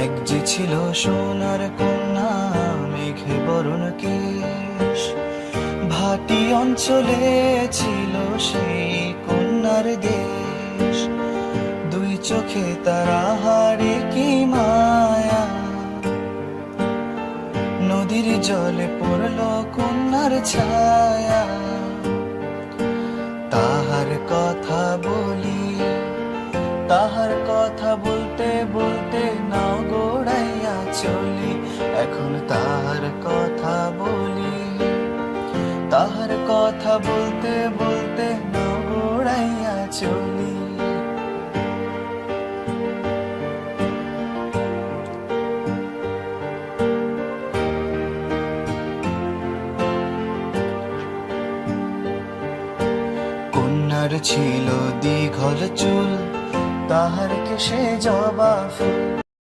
এক যে ছিল সোনার কন্যা, মেঘে বরণ কেশ। ভাটি অঞ্চলে ছিল সেই কন্যার দেশ। দুই চোখে তারা হারে কি মায়া, নদীর জলে পড়ল কন্যার ছায়া। তাহার কথা বলি, তাহার কথা বলতে বলতে নাও গোড়াইয়া চলি। এখন তাহার কথা বলি, তাহার কথা বলতে বলতে নাও গোড়াইয়া চলি। কন্যার ছিল দীঘল চুল, তাহার কেশে জবা ফুল।